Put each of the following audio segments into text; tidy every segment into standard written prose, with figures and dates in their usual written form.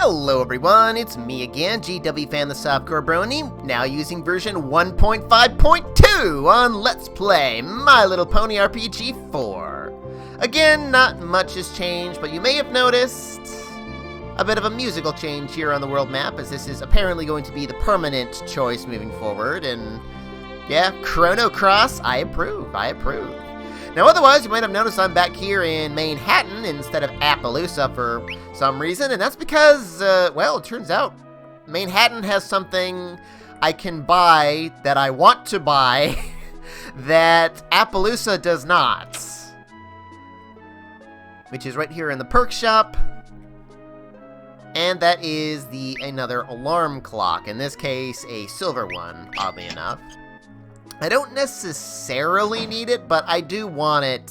Hello everyone, it's me again, GW Fan the Softcore Brony, now using version 1.5.2 on Let's Play My Little Pony RPG 4. Again, not much has changed, but you may have noticed a bit of a musical change here on the world map, as this is apparently going to be the permanent choice moving forward, and yeah, Chrono Cross, I approve. Now otherwise, you might have noticed I'm back here in Manhattan instead of Appaloosa for some reason, and that's because, well, it turns out Manhattan has something I can buy that I want to buy that Appaloosa does not. Which is right here in the perk shop, and that is another alarm clock, in this case a silver one, oddly enough. I don't necessarily need it, but I do want it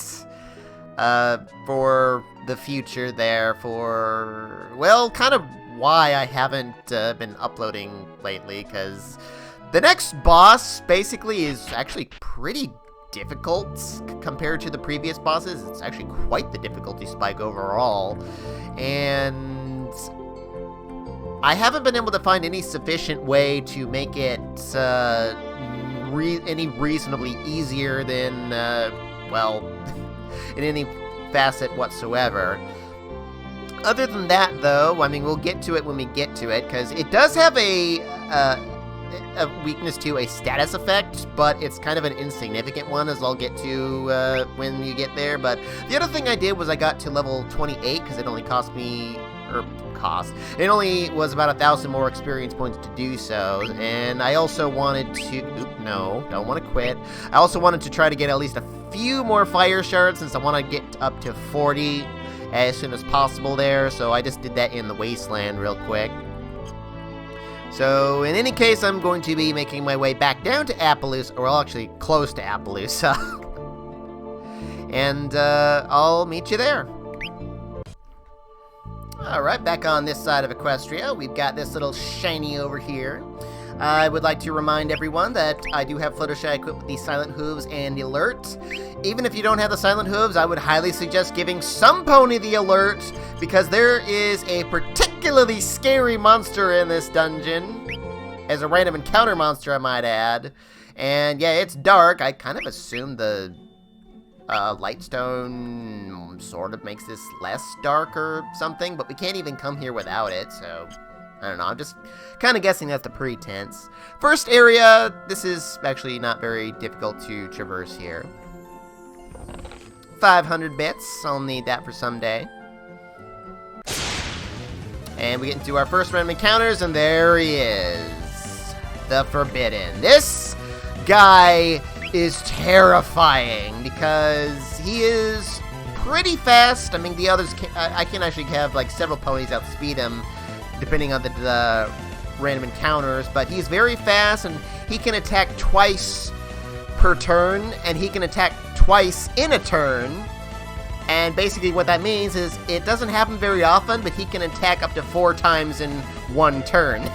for the future there, for, well, kind of why I haven't been uploading lately, because the next boss basically is actually pretty difficult compared to the previous bosses. It's actually quite the difficulty spike overall, and I haven't been able to find any sufficient way to make it any reasonably easier than, well, in any facet whatsoever. Other than that, though, I mean, we'll get to it when we get to it, because it does have a weakness to a status effect, but it's kind of an insignificant one, as I'll get to when you get there. But the other thing I did was I got to level 28, because it only cost me, it only was about 1,000 more experience points to do so, and I also wanted to, don't want to quit. I also wanted to try to get at least a few more fire shards, since I want to get up to 40 as soon as possible there, so I just did that in the wasteland real quick. So, in any case, I'm going to be making my way back down to Appaloosa, or well, actually, close to Appaloosa, and I'll meet you there. Alright, back on this side of Equestria, we've got this little shiny over here. I would like to remind everyone that I do have Fluttershy equipped with the Silent Hooves and the Alert. Even if you don't have the Silent Hooves, I would highly suggest giving some pony the Alert, because there is a particularly scary monster in this dungeon, as a random encounter monster, I might add. And yeah, it's dark. I kind of assumed the Lightstone sort of makes this less dark or something, but we can't even come here without it, so I don't know, I'm just kind of guessing that's the pretense. First area, this is actually not very difficult to traverse here. 500 bits, I'll need that for someday. And we get into our first random encounters, and there he is. The Forbidden. This guy is terrifying, because he is pretty fast. I mean, the others, I can actually have like several ponies outspeed him, depending on the random encounters, but he's very fast, and he can attack twice per turn, and he can attack twice in a turn, and basically what that means is it doesn't happen very often, but he can attack up to 4 times in one turn.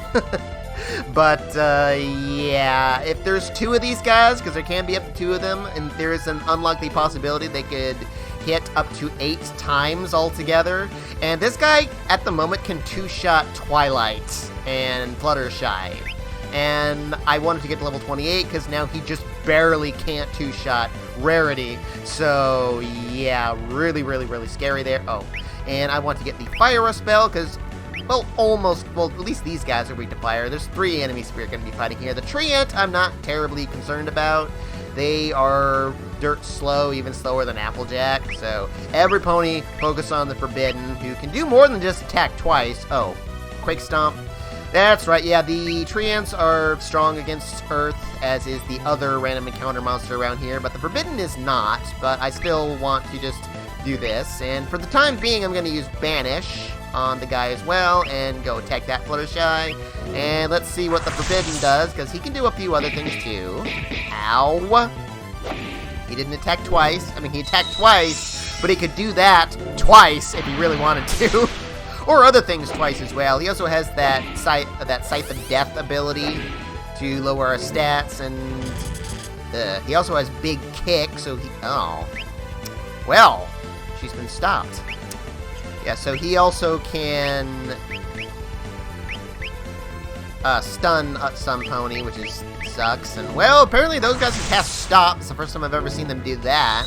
But, yeah, if there's 2 of these guys, because there can be up to 2 of them, and there is an unlikely possibility they could hit up to 8 times altogether. And this guy, at the moment, can 2-shot Twilight and Fluttershy. And I wanted to get to level 28, because now he just barely can't 2-shot Rarity. So, yeah, really, really, really scary there. Oh, and I want to get the Fire spell, because, well, at least these guys are weak to fire. There's 3 enemies we're going to be fighting here. The Treant, I'm not terribly concerned about. They are dirt slow, even slower than Applejack. So, every pony focus on the Forbidden, who can do more than just attack twice. Oh, Quake Stomp. That's right, yeah, the Treants are strong against Earth, as is the other random encounter monster around here, but the Forbidden is not, but I still want to just do this. And for the time being, I'm going to use Banish on the guy as well, and go attack that Fluttershy. And let's see what the Forbidden does, because he can do a few other things too. Ow! He didn't attack twice. I mean, he attacked twice, but he could do that twice if he really wanted to. Or other things twice as well. He also has that Scythe of Death ability to lower our stats, and he also has Big Kick, so he... Oh. Well, she's been stopped. Yeah, so he also can stun some pony, which sucks. And, well, apparently those guys can cast Stop. It's the first time I've ever seen them do that.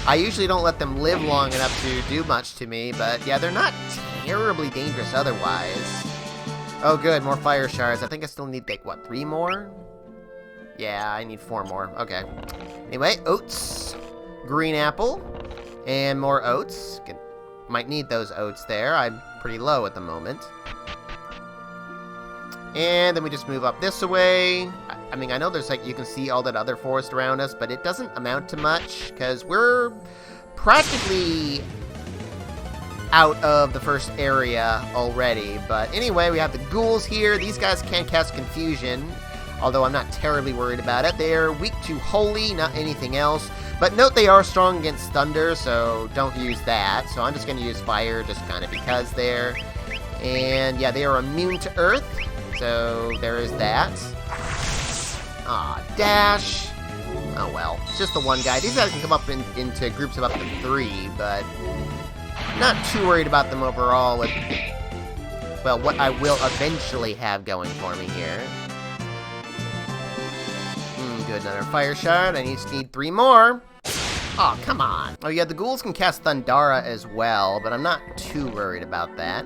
I usually don't let them live long enough to do much to me, but yeah, they're not terribly dangerous otherwise. Oh, good, more fire shards. I think I still need, like, what, 3 more? Yeah, I need 4 more. Okay. Anyway, oats, green apple, and more oats. Might need those oats there. I'm pretty low at the moment. And then we just move up this way. I mean, I know there's, like, you can see all that other forest around us, but it doesn't amount to much, because we're practically out of the first area already. But anyway, we have the ghouls here. These guys can cast confusion, although I'm not terribly worried about it. They're weak to holy, not anything else. But note they are strong against thunder, so don't use that. So I'm just going to use fire just kind of because there. And yeah, they are immune to earth, so there is that. Aw, dash. Oh well, it's just the one guy. These guys can come up into groups of up to 3, but not too worried about them overall with, well, what I will eventually have going for me here. Good, another fire shard. I just need 3 more. Oh, come on. Oh yeah, the ghouls can cast Thundara as well, but I'm not too worried about that.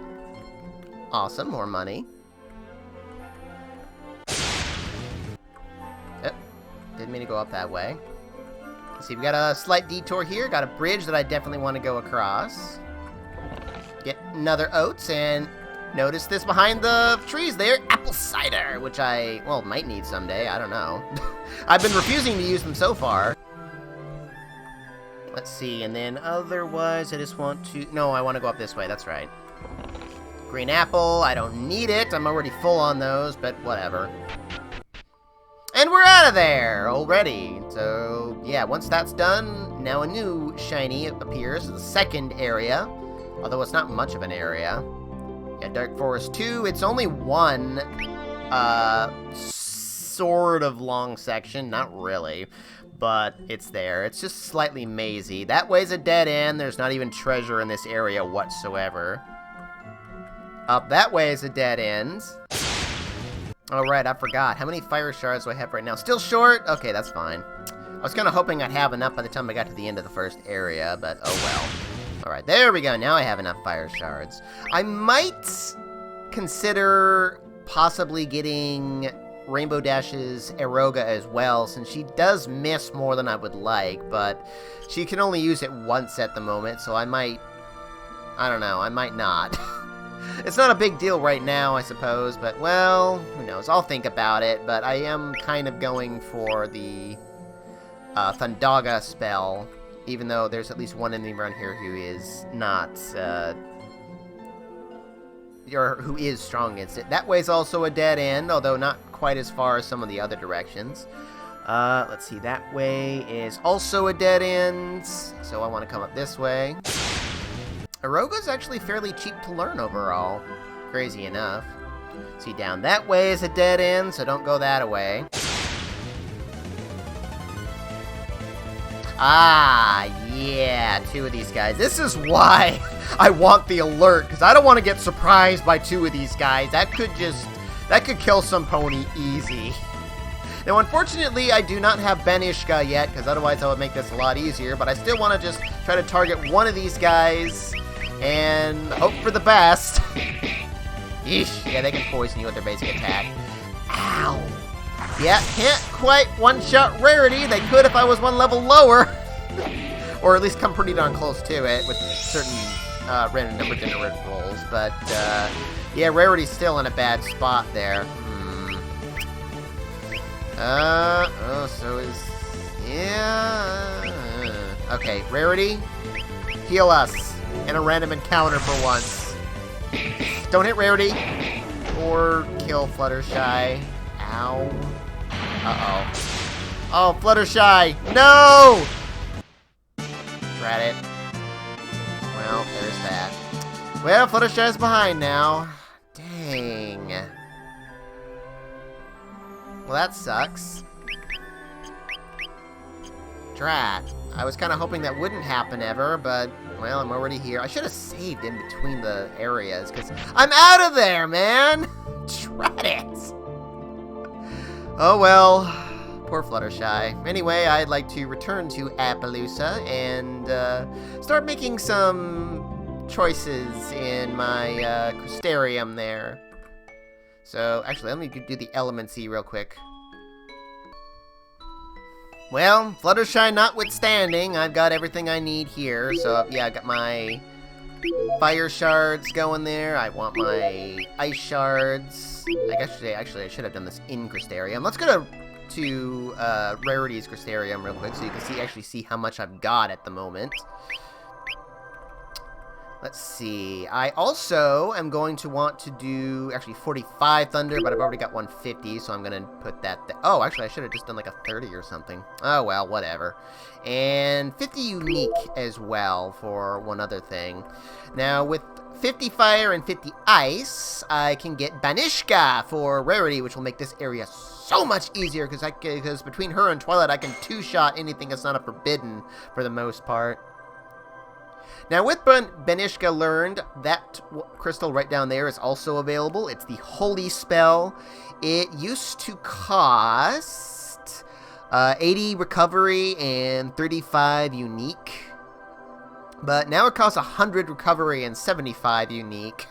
Awesome, more money. Didn't mean to go up that way. Let's see, we got a slight detour here. Got a bridge that I definitely want to go across. Get another oats, and notice this behind the trees there. Apple cider, which I, well, might need someday. I don't know. I've been refusing to use them so far. Let's see, and then otherwise I just want to... No, I want to go up this way. That's right. Green apple. I don't need it. I'm already full on those, but whatever. And we're out of there already. So, yeah, once that's done, now a new shiny appears. The second area. Although it's not much of an area. Yeah, Dark Forest 2. It's only one, sort of long section. Not really. But it's there. It's just slightly mazy. That way's a dead end. There's not even treasure in this area whatsoever. Up that way is a dead end. Oh, right, I forgot. How many fire shards do I have right now? Still short? Okay, that's fine. I was kind of hoping I'd have enough by the time I got to the end of the first area, but oh well. Alright, there we go. Now I have enough fire shards. I might consider possibly getting Rainbow Dash's Eroga as well, since she does miss more than I would like, but she can only use it once at the moment, so I might... I don't know, I might not. It's not a big deal right now, I suppose, but, well, who knows. I'll think about it, but I am kind of going for the Thundaga spell, even though there's at least one enemy around here who is not, or who is strong against it. That way's also a dead end, although not quite as far as some of the other directions. Let's see, that way is also a dead end, so I want to come up this way. Eroga's actually fairly cheap to learn overall, crazy enough. See, down that way is a dead end, so don't go that way. Ah, yeah, 2 of these guys. This is why I want the alert, because I don't want to get surprised by 2 of these guys. That could kill some pony easy. Now, unfortunately, I do not have Benishka yet, because otherwise I would make this a lot easier, but I still want to just try to target one of these guys and hope for the best. Yeesh. Yeah, they can poison you with their basic attack. Ow. Yeah, can't quite one-shot Rarity. They could if I was 1 level lower. Or at least come pretty darn close to it with certain random number generated rolls. But, yeah, Rarity's still in a bad spot there. Oh, so is... Yeah... Okay, Rarity, heal us in a random encounter for once. Don't hit Rarity. Or kill Fluttershy. Ow. Uh-oh. Oh, Fluttershy! No! Drat it. Well, there's that. Well, Fluttershy's behind now. Dang. Well, that sucks. Drat. I was kind of hoping that wouldn't happen ever, but, well, I'm already here. I should have saved in between the areas, because I'm out of there, man! Drat it! Oh well, poor Fluttershy. Anyway, I'd like to return to Appaloosa and start making some choices in my Crystarium there. So, actually, let me do the Elemency real quick. Well, Fluttershy notwithstanding, I've got everything I need here. So, yeah, I've got my Fire Shards going there. I want my Ice Shards. Actually, I should have done this in Crystarium. Let's go to Rarity's Crystarium real quick so you can actually see how much I've got at the moment. Let's see. I also am going to want to do, actually, 45 Thunder, but I've already got 150, so I'm going to put that there. Oh, actually, I should have just done like a 30 or something. Oh, well, whatever. And 50 Unique as well for one other thing. Now, with 50 Fire and 50 Ice, I can get Banishka for Rarity, which will make this area so much easier, because between her and Twilight, I can two-shot anything that's not a forbidden for the most part. Now, with Banishka learned, that crystal right down there is also available. It's the Holy Spell. It used to cost 80 recovery and 35 unique. But now it costs 100 recovery and 75 unique.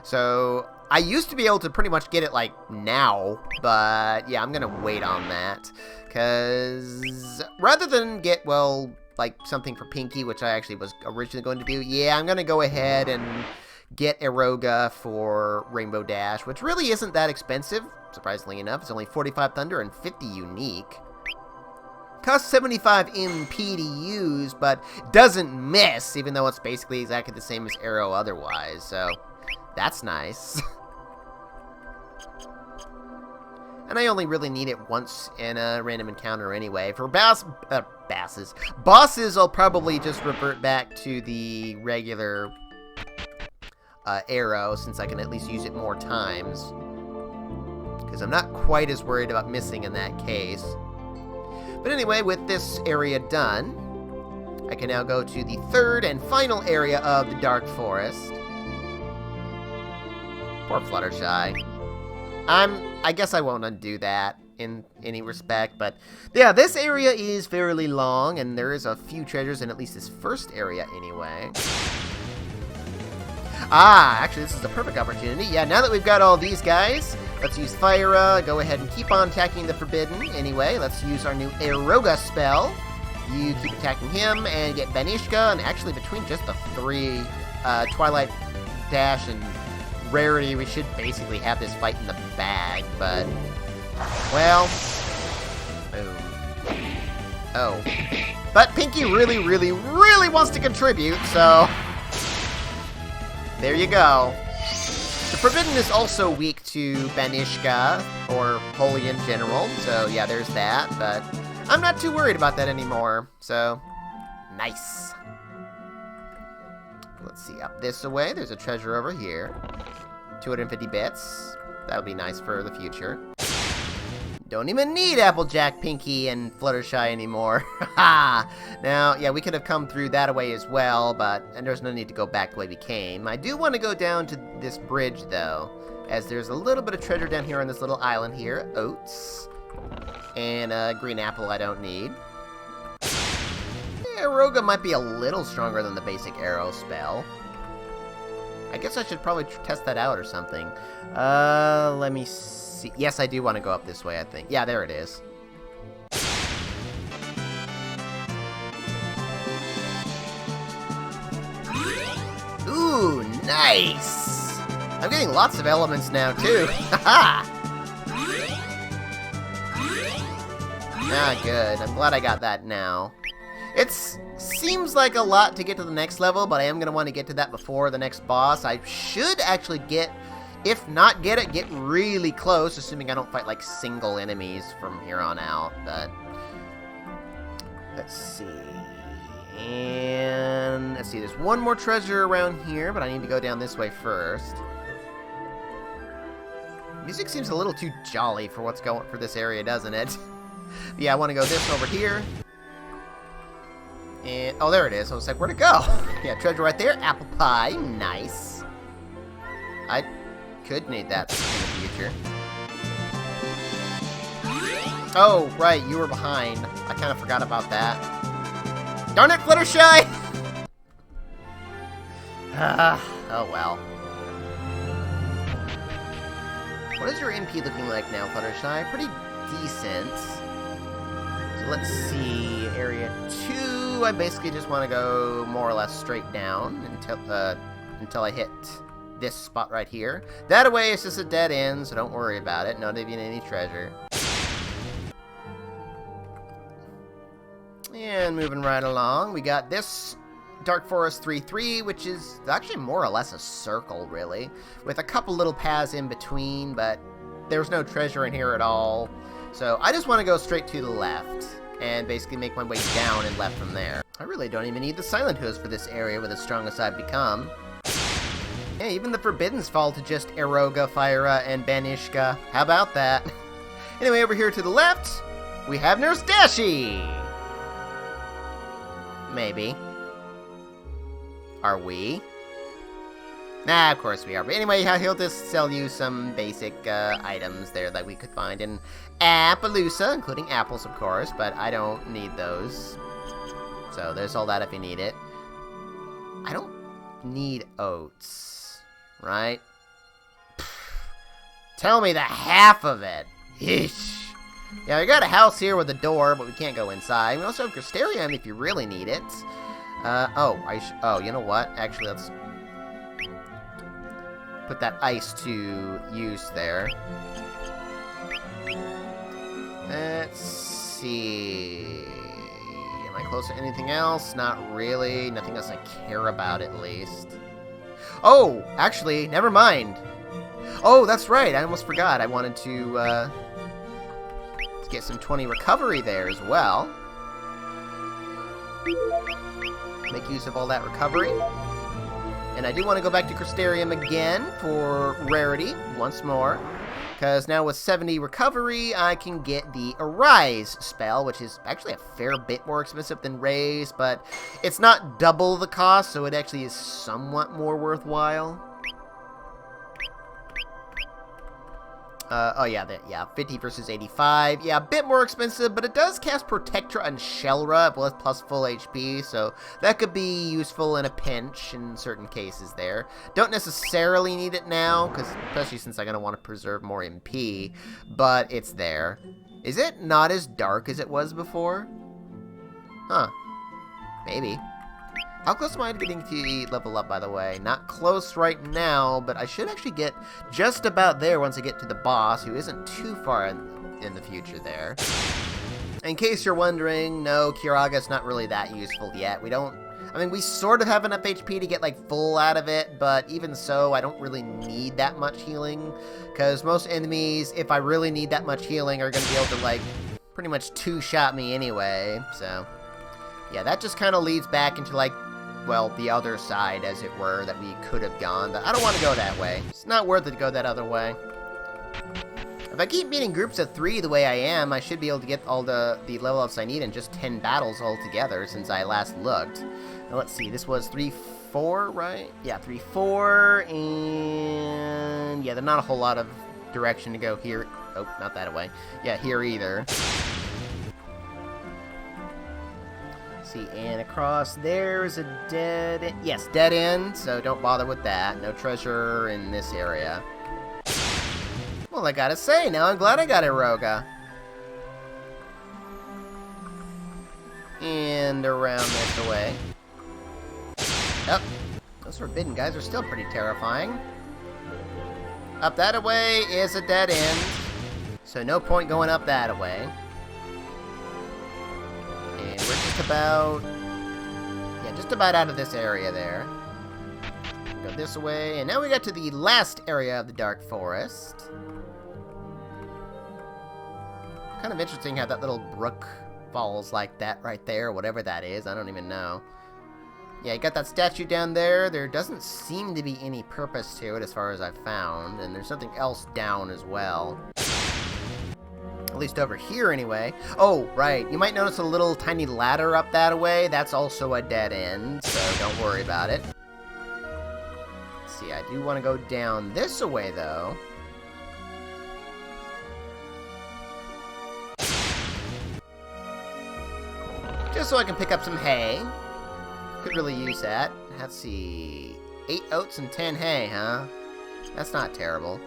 So, I used to be able to pretty much get it, like, now. But, yeah, I'm going to wait on that. Because rather than get, well, like something for Pinky, which I actually was originally going to do, yeah, I'm going to go ahead and get Eroga for Rainbow Dash, which really isn't that expensive, surprisingly enough. It's only 45 Thunder and 50 Unique. Costs 75 MP to use, but doesn't miss, even though it's basically exactly the same as Arrow otherwise, so that's nice. And I only really need it once in a random encounter anyway. For bosses, I'll probably just revert back to the regular arrow, since I can at least use it more times. Because I'm not quite as worried about missing in that case. But anyway, with this area done, I can now go to the third and final area of the Dark Forest. Poor Fluttershy. I guess I won't undo that in any respect, but yeah, this area is fairly long, and there is a few treasures in at least this first area anyway. Ah, actually, this is the perfect opportunity. Yeah, now that we've got all these guys, let's use Fire, go ahead and keep on attacking the Forbidden anyway. Let's use our new Eroga spell. You keep attacking him and get Banishka, and actually between just the three, Twilight Dash and Rarity, we should basically have this fight in the bag, but, well, boom. Oh. But Pinky really, really, really wants to contribute, so there you go. The Forbidden is also weak to Banishka, or Holy in general, so yeah, there's that, but I'm not too worried about that anymore, so nice. Let's see, up this way, there's a treasure over here. 250 bits. That'll be nice for the future. Don't even need Applejack, Pinky, and Fluttershy anymore. Haha! Now, yeah, we could have come through that way as well, but there's no need to go back the way we came. I do want to go down to this bridge, though, as there's a little bit of treasure down here on this little island here. Oats. And a green apple I don't need. Eroga might be a little stronger than the basic arrow spell. I guess I should probably test that out or something. Let me see. Yes, I do want to go up this way, I think. Yeah, there it is. Ooh, nice! I'm getting lots of elements now, too. Haha! Ah, good. I'm glad I got that now. It seems like a lot to get to the next level, but I am going to want to get to that before the next boss. I should actually get, if not get it, get really close, assuming I don't fight like single enemies from here on out, but let's see. And let's see, there's one more treasure around here, but I need to go down this way first. Music seems a little too jolly for what's going for this area, doesn't it? Yeah, I want to go this over here. And, oh, there it is. I was like, where'd it go? Yeah, treasure right there. Apple pie. Nice. I could need that in the future. Oh, right, you were behind. I kind of forgot about that. Darn it, Fluttershy! Oh well. What is your MP looking like now, Fluttershy? Pretty decent. So let's see, area 2, I basically just want to go more or less straight down until I hit this spot right here. That way it's just a dead end, so don't worry about it. Not even any treasure. And moving right along, we got this Dark Forest 3-3, which is actually more or less a circle, really, with a couple little paths in between, but there's no treasure in here at all. So I just want to go straight to the left and basically make my way down and left from there. I really don't even need the Silent Hooves for this area with as strong as I've become. Yeah, even the Forbiddens fall to just Eroga, Fyra, and Banishka. How about that? Anyway, over here to the left, we have Nurse Dashie! Maybe. Are we? Nah, of course we are. But anyway, he'll just sell you some basic items there that we could find in Appaloosa, including apples, of course, but I don't need those. So there's all that if you need it. I don't need oats, right? Tell me the half of it. Yeesh. Yeah, we got a house here with a door, but we can't go inside. We also have Crystarium if you really need it. Oh, you know what? Actually, let's put that ice to use there. Let's see. Am I close to anything else? Not really. Nothing else I care about, at least. Oh, actually, never mind. Oh, that's right. I almost forgot. I wanted to, get some 20 recovery there as well. Make use of all that recovery. And I do want to go back to Crystarium again for rarity once more. Because now with 70 recovery, I can get the Arise spell, which is actually a fair bit more expensive than Raise, but it's not double the cost, so it actually is somewhat more worthwhile. Oh yeah, 50 versus 85. Yeah, a bit more expensive, but it does cast Protectra on Shelra plus full HP, so that could be useful in a pinch in certain cases there. Don't necessarily need it now, especially since I'm going to want to preserve more MP, but it's there. Is it not as dark as it was before? Huh. Maybe. How close am I to getting to level up, by the way? Not close right now, but I should actually get just about there once I get to the boss, who isn't too far in the future there. In case you're wondering, no, Kiraga's not really that useful yet. We sort of have enough HP to get, like, full out of it, but even so, I don't really need that much healing, because most enemies, if I really need that much healing, are going to be able to, like, pretty much two-shot me anyway, so... Yeah, that just kind of leads back into, like, well, the other side, as it were, that we could have gone, but I don't want to go that way. It's not worth it to go that other way. If I keep beating groups of 3 the way I am, I should be able to get all the level ups I need in just 10 battles altogether since I last looked. Now, let's see, this was 3-4, right? Yeah, 3-4, and... yeah, there's not a whole lot of direction to go here. Oh, not that way. Yeah, here either. See, and across there is a dead end. Yes, dead end, so don't bother with that. No treasure in this area. Well, I gotta say, now I'm glad I got Eroga. And around this way. Yep. Those forbidden guys are still pretty terrifying. Up that way is a dead end, so no point going up that way. And we're just about out of this area there. Go this way, and now we got to the last area of the Dark Forest. Kind of interesting how that little brook falls like that right there, whatever that is, I don't even know. Yeah, you got that statue down there. There doesn't seem to be any purpose to it as far as I've found, and there's something else down as well. At least over here, anyway. Oh, right. You might notice a little tiny ladder up that way. That's also a dead end, so don't worry about it. Let's see, I do want to go down this way, though. Just so I can pick up some hay. Could really use that. Let's see. 8 oats and 10 hay, huh? That's not terrible.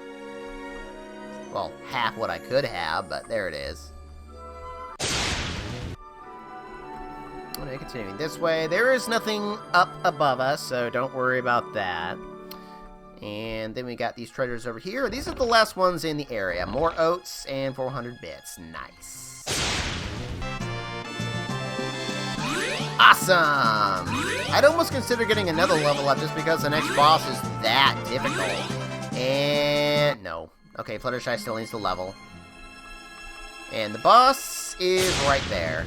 Well, half what I could have, but there it is. Okay, continuing this way. There is nothing up above us, so don't worry about that. And then we got these treasures over here. These are the last ones in the area. More oats and 400 bits. Nice. Awesome! I'd almost consider getting another level up just because the next boss is that difficult. And no. Okay, Fluttershy still needs the level. And the boss is right there.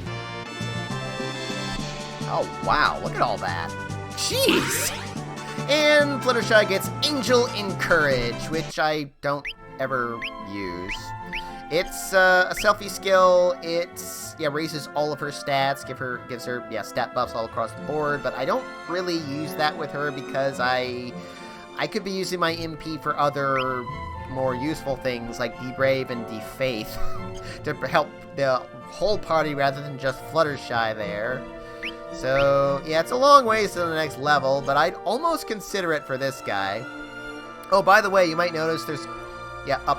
Oh, wow. Look at all that. Jeez! And Fluttershy gets Angel Encourage, which I don't ever use. It's a selfie skill. It's raises all of her stats, gives her stat buffs all across the board. But I don't really use that with her because I could be using my MP for other more useful things like Debrave and Defaith to help the whole party rather than just Fluttershy there. So yeah, it's a long ways to the next level, but I'd almost consider it for this guy. Oh, by the way, you might notice there's up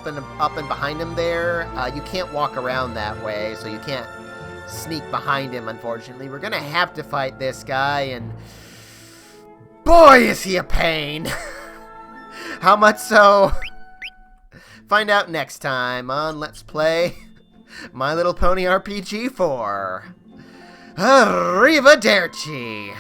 and behind him there. You can't walk around that way, so you can't sneak behind him, unfortunately. We're gonna have to fight this guy, and boy, is he a pain! How much so? Find out next time on Let's Play My Little Pony RPG 4. Arrivederci!